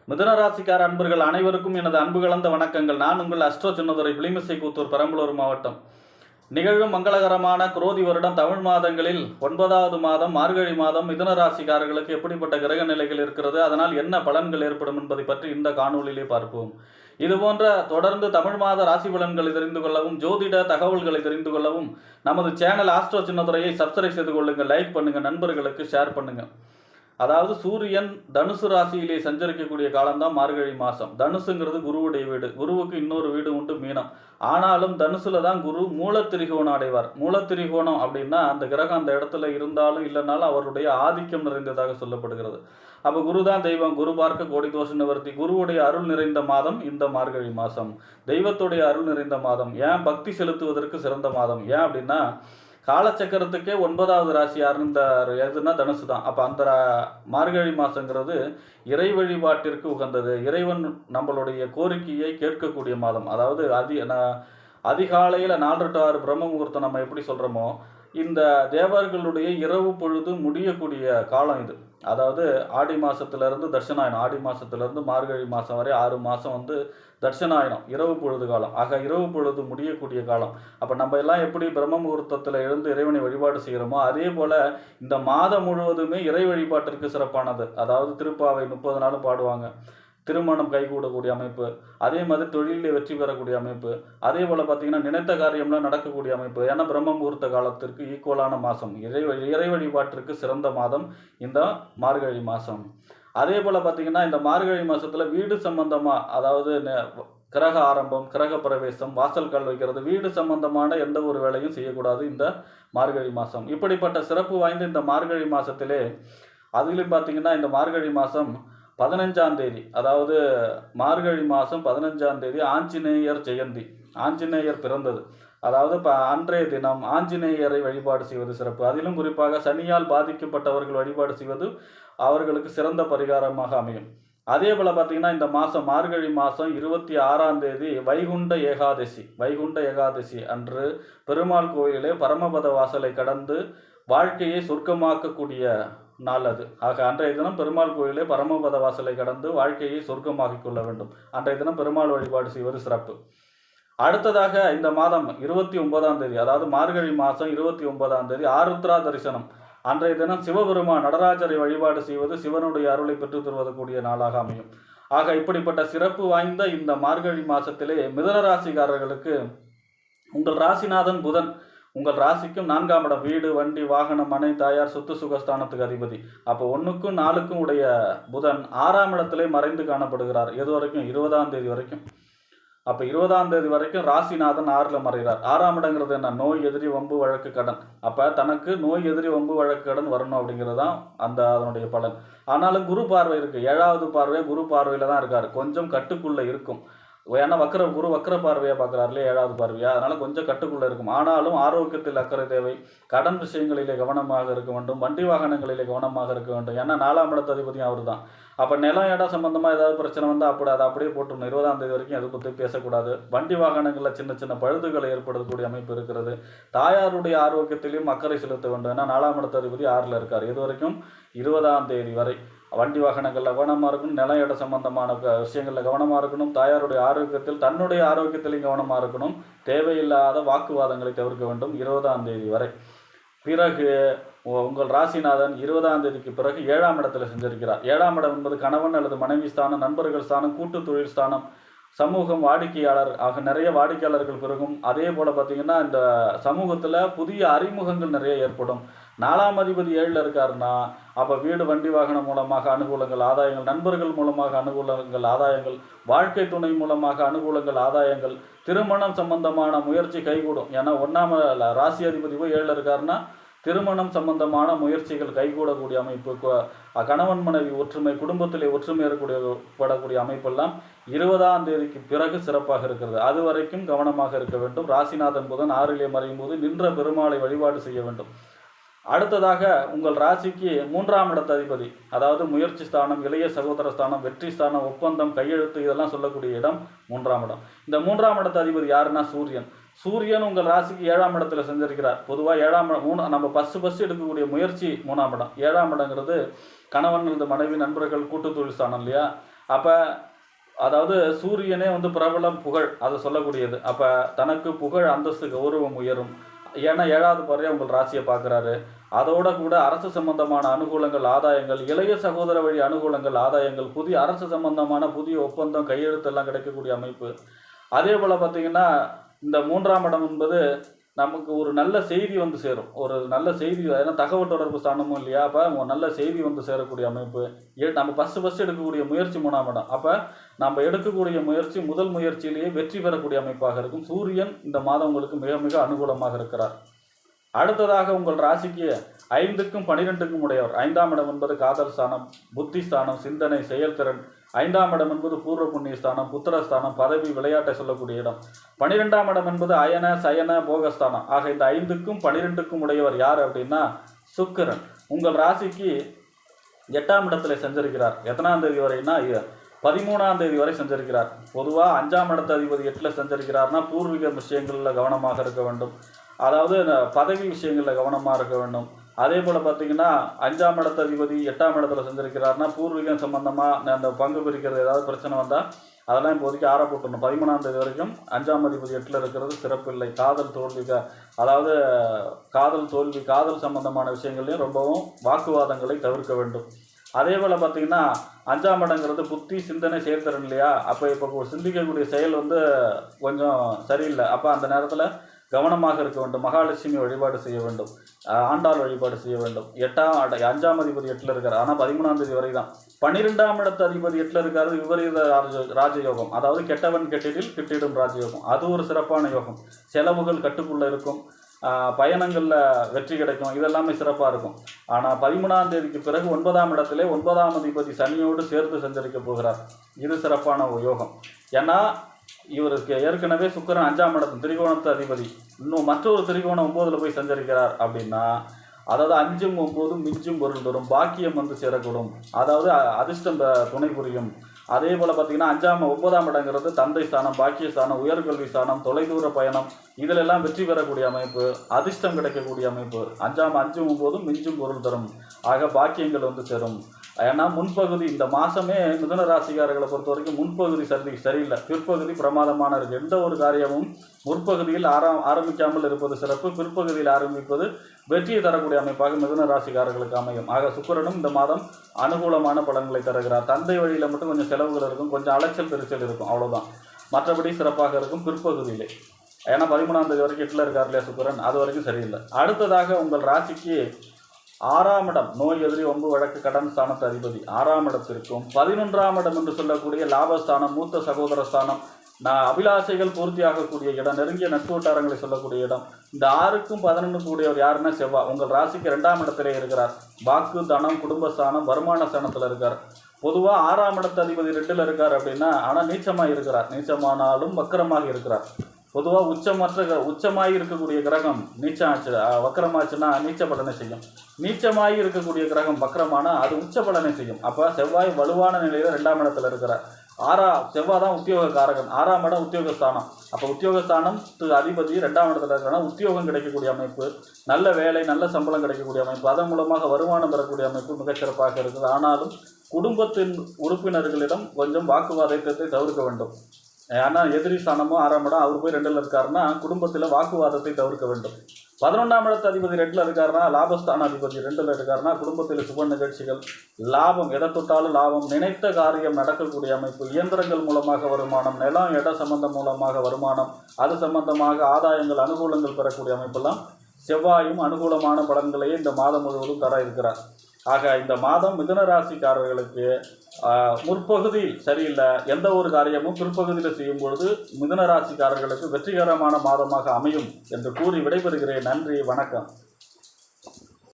மிதுனராசிக்கார அன்பர்கள் அனைவருக்கும் எனது அன்பு கலந்த வணக்கங்கள். நான் உங்கள் அஸ்ட்ரோ சின்னதுரை விளிமிசை கூத்தூர் பெரம்பலூர் மாவட்டம். நிகழும் மங்களகரமான குரோதி வருடம் தமிழ் மாதங்களில் 9வது மாதம் மார்கழி மாதம் மிதுனராசிக்காரர்களுக்கு எப்படிப்பட்ட கிரக நிலைகள் இருக்கிறது, அதனால் என்ன பலன்கள் ஏற்படும் என்பதை பற்றி இந்த காணொலியிலே பார்ப்போம். இதுபோன்ற தொடர்ந்து தமிழ் மாத ராசி பலன்களை தெரிந்து கொள்ளவும் ஜோதிட தகவல்களை தெரிந்து கொள்ளவும் நமது சேனல் ஆஸ்ட்ரோ சின்னதுரையை சப்ஸ்கிரைப் செய்து கொள்ளுங்கள், லைக் பண்ணுங்கள், நண்பர்களுக்கு ஷேர் பண்ணுங்கள். அதாவது சூரியன் தனுசு ராசியிலே சஞ்சரிக்கக்கூடிய காலம்தான் மார்கழி மாதம். தனுசுங்கிறது குருவுடைய வீடு. குருவுக்கு இன்னொரு வீடு உண்டு மீனம். ஆனாலும் தனுசுல தான் குரு மூலத்திரிகோணம் அடைவார். மூலத்திரிகோணம் அப்படின்னா அந்த கிரகம் அந்த இடத்துல இருந்தாலும் இல்லைனாலும் அவருடைய ஆதிக்கம் நிறைந்ததாக சொல்லப்படுகிறது. அப்போ குரு தான் தெய்வம். குரு பார்க்க கோடி தோஷ நிவர்த்தி. குருவுடைய அருள் நிறைந்த மாதம் இந்த மார்கழி மாதம். தெய்வத்துடைய அருள் நிறைந்த மாதம். ஏன் பக்தி செலுத்துவதற்கு சிறந்த மாதம். ஏன் அப்படின்னா காலச்சக்கரத்துக்கே 9வது ராசி யாருன்னு எதுனா தனுசு தான். அப்போ அந்த மார்கழி மாதங்கிறது இறை வழிபாட்டிற்கு உகந்தது. இறைவன் நம்மளுடைய கோரிக்கையை கேட்கக்கூடிய மாதம். அதாவது அதிகாலையில் 4 to 6 பிரம்ம முகூர்த்தம் நம்ம எப்படி சொல்கிறோமோ, இந்த தேவர்களுடைய இரவு பொழுது முடியக்கூடிய காலம் இது. அதாவது ஆடி மாதத்துலேருந்து தட்சிணாயனம், ஆடி மாதத்துலேருந்து மார்கழி மாதம் வரை 6 மாதம் தட்சிணாயனம், இரவு பொழுது காலம். ஆக இரவு பொழுது முடியக்கூடிய காலம். அப்போ நம்ம எல்லாம் எப்படி பிரம்ம முகூர்த்தத்தில் எழுந்து இறைவனை வழிபாடு செய்கிறோமோ, அதே போல் இந்த மாதம் முழுவதுமே இறை வழிபாட்டிற்கு சிறப்பானது. அதாவது திருப்பாவை 30 நாளும் பாடுவாங்க. திருமணம் கைகூடக்கூடிய அமைப்பு, அதே மாதிரி தொழிலில் வெற்றி பெறக்கூடிய அமைப்பு, அதே போல் பார்த்திங்கன்னா நினைத்த காரியம்லாம் நடக்கக்கூடிய அமைப்பு. ஏன்னா பிரம்ம முகூர்த்த காலத்திற்கு ஈக்குவலான மாதம், இறை வழிபாட்டிற்கு சிறந்த மாதம் இந்த மார்கழி மாதம். அதே போல் பார்த்திங்கன்னா இந்த மார்கழி மாதத்தில் வீடு சம்பந்தமாக, அதாவது கிரக ஆரம்பம், கிரக பிரவேசம், வாசல் கல் வைக்கிறது, வீடு சம்பந்தமான எந்த ஒரு வேலையும் செய்யக்கூடாது இந்த மார்கழி மாதம். இப்படிப்பட்ட சிறப்பு வாய்ந்த இந்த மார்கழி மாதத்திலே அதிலும் பார்த்திங்கன்னா இந்த மார்கழி மாதம் 15ஆம் தேதி, அதாவது மார்கழி மாதம் 15ஆம் தேதி ஆஞ்சநேயர் ஜெயந்தி, ஆஞ்சநேயர் பிறந்தது. அதாவது அன்றைய தினம் ஆஞ்சநேயரை வழிபாடு செய்வது சிறப்பு. அதிலும் குறிப்பாக சனியால் பாதிக்கப்பட்டவர்கள் வழிபாடு செய்வது அவர்களுக்கு சிறந்த பரிகாரமாக அமையும். அதே போல் பார்த்திங்கன்னா இந்த மாதம் மார்கழி மாதம் 26ஆம் தேதி வைகுண்ட ஏகாதசி, வைகுண்ட ஏகாதசி அன்று பெருமாள் கோயிலே பரமபத வாசலை கடந்து வாழ்க்கையை சொர்க்கமாக்கக்கூடிய நாள் அது. ஆக அன்றைய தினம் பெருமாள் கோயிலே பரமபத வாசலை கடந்து வாழ்க்கையை சொர்க்கமாக்கிக் கொள்ள வேண்டும். அன்றைய தினம் பெருமாள் வழிபாடு செய்வது சிறப்பு. அடுத்ததாக இந்த மாதம் 29ஆம் தேதி, அதாவது மார்கழி மாதம் 29ஆம் தேதி ஆருத்ரா தரிசனம். அன்றைய தினம் சிவபெருமான் நடராஜரை வழிபாடு செய்வது சிவனுடைய அருளை பெற்றுத் தருவதற்குரிய நாளாக அமையும். ஆக இப்படிப்பட்ட சிறப்பு வாய்ந்த இந்த மார்கழி மாதத்திலே மிதுனராசிக்காரர்களுக்கு உங்கள் ராசிநாதன் புதன் உங்கள் ராசிக்கும் 4ஆம் இடம், வீடு வண்டி வாகனம் மனை தாயார் சொத்து சுகஸ்தானத்துக்கு அதிபதி. அப்போ 1க்கும் 4க்கும் உடைய புதன் 6ஆம் இடத்திலே மறைந்து காணப்படுகிறார். எது வரைக்கும்? 20ஆம் தேதி வரைக்கும். அப்போ 20ஆம் தேதி வரைக்கும் ராசிநாதன் 6ல் மறைகிறார். 6ஆம் இடங்கிறது என்ன? நோய், எதிரி, வம்பு, வழக்கு, கடன். அப்போ தனக்கு நோய், எதிரி, வம்பு, வழக்கு, கடன் வரணும் அப்படிங்கிறது தான் அதனுடைய பலன். ஆனாலும் குரு பார்வை இருக்குது. 7வது பார்வையாக குரு பார்வையில் தான் இருக்கார். கொஞ்சம் கட்டுக்குள்ளே இருக்கும். ஏன்னா குரு வக்கர பார்வையாக பார்க்குறாரு இல்லையா, 7வது பார்வையாக, அதனால் கொஞ்சம் கட்டுக்குள்ளே இருக்கும். ஆனாலும் ஆரோக்கியத்தில் அக்கறை தேவை. கடன் விஷயங்களிலே கவனமாக இருக்க வேண்டும். வண்டி வாகனங்களிலே கவனமாக இருக்க வேண்டும். ஏன்னா 4ஆம் இடத்து அதிபதியும் அவர் தான். அப்போ நிலம் இடம் சம்பந்தமாக ஏதாவது பிரச்சனை வந்தால் அதை அப்படியே போட்டுடணும். 20ஆம் தேதி வரைக்கும் அதை பற்றி பேசக்கூடாது. வண்டி வாகனங்களில் சின்ன சின்ன பழுதுகளை ஏற்படுத்தக்கூடிய அமைப்பு இருக்கிறது. தாயாருடைய ஆரோக்கியத்திலையும் அக்கறை செலுத்த வேண்டும். ஏன்னா 4ஆம் இடத்து அதிபதி 6ல் இருக்கார். இது வரைக்கும் 20ஆம் தேதி வரை வண்டி வாகனங்களில் கவனமாக இருக்கணும். நிலம் இட சம்பந்தமான விஷயங்களில் கவனமாக இருக்கணும். தாயாருடைய ஆரோக்கியத்தில், தன்னுடைய ஆரோக்கியத்திலையும் கவனமாக இருக்கணும். தேவையில்லாத வாக்குவாதங்களை தவிர்க்க வேண்டும் 20ஆம் தேதி வரை. பிறகு உங்கள் ராசிநாதன் 20ஆம் தேதிக்கு பிறகு 7ஆம் இடத்துல செஞ்சிருக்கிறார். 7ஆம் இடம் என்பது கணவன் அல்லது மனைவி ஸ்தானம், நண்பர்கள் ஸ்தானம், கூட்டு தொழில் ஸ்தானம், சமூகம், வாடிக்கையாளர். ஆக நிறைய வாடிக்கையாளர்கள் பெருகும். அதே போல் பார்த்திங்கன்னா இந்த சமூகத்தில் புதிய அறிமுகங்கள் நிறைய ஏற்படும். 4ஆம் அதிபதி 7ல் இருக்காருன்னா அப்போ வீடு வண்டி வாகனம் மூலமாக அனுகூலங்கள், ஆதாயங்கள், நண்பர்கள் மூலமாக அனுகூலங்கள், ஆதாயங்கள், வாழ்க்கை துணை மூலமாக அனுகூலங்கள், ஆதாயங்கள், திருமணம் சம்பந்தமான முயற்சி கைகூடும். ஏன்னா 1ஆம் ராசி அதிபதி போய் 7ல் இருக்காருன்னா திருமணம் சம்பந்தமான முயற்சிகள் கைகூடக்கூடிய அமைப்பு, கணவன் மனைவி ஒற்றுமை, குடும்பத்திலே ஒற்றுமை ஏற்படக்கூடிய அமைப்பெல்லாம் 20ஆம் தேதிக்கு பிறகு சிறப்பாக இருக்கிறது. அது வரைக்கும் கவனமாக இருக்க வேண்டும். ராசிநாதன் புதன் 6லே மறையும் போது நின்ற பெருமாளை வழிபாடு செய்ய வேண்டும். அடுத்ததாக உங்கள் ராசிக்கு 3ஆம் இடத்து அதிபதி, அதாவது முயற்சி ஸ்தானம், இளைய சகோதர ஸ்தானம், வெற்றி ஸ்தானம், ஒப்பந்தம், கையெழுத்து, இதெல்லாம் சொல்லக்கூடிய இடம் 3ஆம் இடம். இந்த 3ஆம் இடத்து அதிபதி யாருன்னா சூரியன். சூரியன் உங்கள் ராசிக்கு 7ஆம் இடத்துல செஞ்சிருக்கிறார். பொதுவாக 7ஆம் இடம் நம்ம ஃபஸ்ட்டு எடுக்கக்கூடிய முயற்சி 3ஆம் இடம். 7ஆம் இடங்கிறது கணவன், மனைவி, நண்பர்கள், கூட்டு தொழில் ஸ்தானம் இல்லையா. அப்போ அதாவது சூரியனே வந்து பிரபலம் புகழ் அதை சொல்லக்கூடியது. அப்போ தனக்கு புகழ் அந்தஸ்து கௌரவம் உயரும். ஏன்னா 7வது பார்வையாக உங்கள் ராசியை பார்க்குறாரு. அதோட கூட அரசு சம்பந்தமான அனுகூலங்கள் ஆதாயங்கள், இளைய சகோதர வழி அனுகூலங்கள் ஆதாயங்கள், புதிய அரசு சம்பந்தமான புதிய ஒப்பந்தம் கையெழுத்தெல்லாம் கிடைக்கக்கூடிய அமைப்பு. அதே போல் பார்த்திங்கன்னா இந்த 3ஆம் இடம் என்பது நமக்கு ஒரு நல்ல செய்தி வந்து சேரும். ஒரு நல்ல செய்தி, ஏன்னா தகவல் தொடர்பு ஸ்தானமும் இல்லையா, அப்போ நல்ல செய்தி வந்து சேரக்கூடிய அமைப்பு. நம்ம ஃபஸ்ட்டு எடுக்கக்கூடிய முயற்சி 3ஆம் இடம். அப்போ நம்ம எடுக்கக்கூடிய முயற்சி முதல் முயற்சியிலேயே வெற்றி பெறக்கூடிய அமைப்பாக இருக்கும். சூரியன் இந்த மாதம் உங்களுக்கு மிக மிக அனுகூலமாக இருக்கிறார். அடுத்ததாக உங்கள் ராசிக்கு 5க்கும் 12க்கும் உடையவர். 5ஆம் இடம் என்பது காதல் ஸ்தானம், புத்தி ஸ்தானம், சிந்தனை, செயல்திறன். 5ஆம் இடம் என்பது பூர்வ புண்ணிய ஸ்தானம், புத்திரஸ்தானம், பதவி, விளையாட்டை சொல்லக்கூடிய இடம். 12ஆம் இடம் என்பது அயன சயன போகஸ்தானம். ஆக இந்த 5க்கும் 12க்கும் உடையவர் யார் அப்படின்னா சுக்கிரன். உங்கள் ராசிக்கு 8ஆம் இடத்துல செஞ்சிருக்கிறார். எத்தனாம் தேதி வரைன்னா 13ஆம் தேதி வரை செஞ்சிருக்கிறார். பொதுவாக 5ஆம் இடத்த அதிபதி 8ல் செஞ்சிருக்கிறார்னா பூர்வீக விஷயங்களில் கவனமாக இருக்க வேண்டும். அதாவது பதவி விஷயங்களில் கவனமாக இருக்க வேண்டும். அதே போல் பார்த்திங்கன்னா 5ஆம் இடத்த அதிபதி 8ஆம் இடத்துல செஞ்சிருக்கிறார்னா பூர்வீகம் சம்பந்தமாக அந்த பங்கு பிரிக்கிறது ஏதாவது பிரச்சனை வந்தால் அதெல்லாம் இப்போதைக்கு ஆற போட்டுடணும். 13ஆம் தேதி வரைக்கும் 5ஆம் அதிபதி 8ல் இருக்கிறது சிறப்பில்லை. காதல் தோல்வி, அதாவது காதல் தோல்வி, காதல் சம்பந்தமான விஷயங்களையும் ரொம்பவும் வாக்குவாதங்களை தவிர்க்க வேண்டும். அதே போல் பார்த்திங்கன்னா 5ஆம் இடங்கிறது புத்தி, சிந்தனை, செயல்திறன் இல்லையா. அப்போ இப்போ சிந்திக்கக்கூடிய செயல் வந்து கொஞ்சம் சரியில்லை. அப்போ அந்த நேரத்தில் கவனமாக இருக்க வேண்டும். மகாலட்சுமி வழிபாடு செய்ய வேண்டும், ஆண்டாள் வழிபாடு செய்ய வேண்டும். 5ஆம் அதிபதி 8ல் இருக்கார், ஆனால் 13ஆம் தேதி வரை தான். 12ஆம் இடத்து அதிபதி 8ல் இருக்காரு, விபரீத ராஜயோகம். அதாவது கெட்டவன் கெட்டிடில் கிட்டிடும் ராஜயோகம். அது ஒரு சிறப்பான யோகம். செலவுகள் கட்டுக்குள்ளே இருக்கும், பயணங்களில் வெற்றி கிடைக்கும், இதெல்லாமே சிறப்பாக இருக்கும். ஆனால் 13ஆம் தேதிக்கு பிறகு 9ஆம் இடத்திலே 9ஆம் அதிபதி சனியோடு சேர்த்து சஞ்சரிக்க போகிறார். இது சிறப்பான ஒரு யோகம். ஏன்னா இவருக்கு ஏற்கனவே சுக்கிரன் 5ஆம் இடத்து திரிகோணத்து அதிபதி, இன்னும் மற்றொரு திரிகோணம் 9ல் போய் சஞ்சரிக்கிறார் அப்படின்னா, அதாவது 5ம் 9ம் மிஞ்சும் பொருள் தரும், பாக்கியம் வந்து சேரக்கூடும், அதாவது அதிர்ஷ்டம் துணை புரியும். அதே போல் பார்த்திங்கன்னா 9ஆம் இடங்கிறது தந்தை ஸ்தானம், பாக்கிய ஸ்தானம், உயர்கல்வி ஸ்தானம், தொலைதூர பயணம், இதிலெல்லாம் வெற்றி பெறக்கூடிய அமைப்பு, அதிர்ஷ்டம் கிடைக்கக்கூடிய அமைப்பு. 5ம் 9ம் மிஞ்சும் பொருள் தரும். ஆக பாக்கியங்கள் வந்து சேரும். ஏன்னா முன்பகுதி இந்த மாதமே மிதுன ராசிக்காரர்களை பொறுத்த வரைக்கும் முன்பகுதி சரியில்லை, பிற்பகுதி பிரமாதமான இருக்குது. எந்த ஒரு காரியமும் முற்பகுதியில் ஆரம்பிக்காமல் இருப்பது சிறப்பு, பிற்பகுதியில் ஆரம்பிப்பது வெற்றியை தரக்கூடிய அமைப்பாக மிதுன ராசிக்காரர்களுக்கு அமையும். ஆக சுக்கிரனும் இந்த மாதம் அனுகூலமான பலன்களை தருகிறார். தந்தை வழியில் மட்டும் கொஞ்சம் செலவுகள் இருக்கும், கொஞ்சம் அலைச்சல் திருச்சல் இருக்கும், அவ்வளோதான். மற்றபடி சிறப்பாக இருக்கும் பிற்பகுதியிலே. ஏன்னா 13ஆம் தேதி வரைக்கும் 8ல் இருக்கார் இல்லையா சுக்கிரன், அது வரைக்கும் சரியில்லை. அடுத்ததாக உங்கள் ராசிக்கு 6ஆம் இடம் நோய், எதிரி, வம்பு, வழக்கு, கடன் ஸ்தானத்து அதிபதி 6ஆம் இடத்திற்கும் 11ஆம் இடம் என்று சொல்லக்கூடிய லாபஸ்தானம், மூத்த சகோதர ஸ்தானம், அபிலாசைகள் பூர்த்தியாகக்கூடிய இடம், நெருங்கிய நட்பு வட்டாரங்களை சொல்லக்கூடிய இடம். இந்த 6க்கும் 11க்கும் கூடியவர் யாருன்னா செவ்வாய். உங்கள் ராசிக்கு 2ஆம் இடத்திலே இருக்கிறார். வாக்கு, தனம், குடும்பஸ்தானம், வருமான ஸ்தானத்தில் இருக்கார். பொதுவாக 6ஆம் இடத்து அதிபதி 2ல் இருக்கார் அப்படின்னா, ஆனால் நீச்சமாக இருக்கிறார். நீச்சமானாலும் வக்கரமாக இருக்கிறார். பொதுவாக உச்சமாகி இருக்கக்கூடிய கிரகம் நீச்சமாச்சு, வக்கரமாச்சுன்னா நீச்ச பலனை செய்யும். நீச்சமாகி இருக்கக்கூடிய கிரகம் வக்கரமானா அது உச்ச பலனை செய்யும். அப்போ செவ்வாய் வலுவான நிலையில் 2ஆம் இடத்துல இருக்கிறார். செவ்வாய் தான் உத்தியோக காரகன். 6ஆம் இடம் உத்தியோகஸ்தானம். அப்போ உத்தியோகஸ்தானம் அதிபதி 2ஆம் இடத்துல இருக்கிறாங்கன்னா உத்தியோகம் கிடைக்கக்கூடிய அமைப்பு, நல்ல வேலை, நல்ல சம்பளம் கிடைக்கக்கூடிய அமைப்பு, அதன் மூலமாக வருமானம் பெறக்கூடிய அமைப்பு மிகச்சிறப்பாக இருக்குது. ஆனாலும் குடும்பத்தின் உறுப்பினர்களிடம் கொஞ்சம் வாக்குவாதத்தை தவிர்க்க வேண்டும். ஏன்னா எதிரி ஸ்தானமும் 6ஆம் இடம், அவர் போய் 2ல் இருக்காருன்னா குடும்பத்தில் வாக்குவாதத்தை தவிர்க்க வேண்டும். 11ஆம் இடத்து அதிபதி 2ல் இருக்காருன்னா, லாபஸ்தான அதிபதி 2ல் இருக்காருன்னா குடும்பத்தில் சுப நிகழ்ச்சிகள், லாபம், எதை தொட்டாலும் லாபம், நினைத்த காரியம் நடக்கக்கூடிய அமைப்பு, இயந்திரங்கள் மூலமாக வருமானம், நிலம் இட சம்பந்தம் மூலமாக வருமானம், அது சம்பந்தமாக ஆதாயங்கள், அனுகூலங்கள் பெறக்கூடிய அமைப்பெல்லாம் செவ்வாயும் அனுகூலமான பலன்களையே இந்த மாதம் முழுவதும் தர இருக்கிறார். ஆக இந்த மாதம் மிதுன ராசிக்காரர்களுக்கு முற்பகுதி சரியில்லை, எந்த ஒரு காரியமும் பிற்பகுதியில் செய்யும் பொழுது மிதுன ராசிக்காரர்களுக்கு வெற்றிகரமான மாதமாக அமையும் என்று கூறி விடைபெறுகிறேன். நன்றி, வணக்கம்.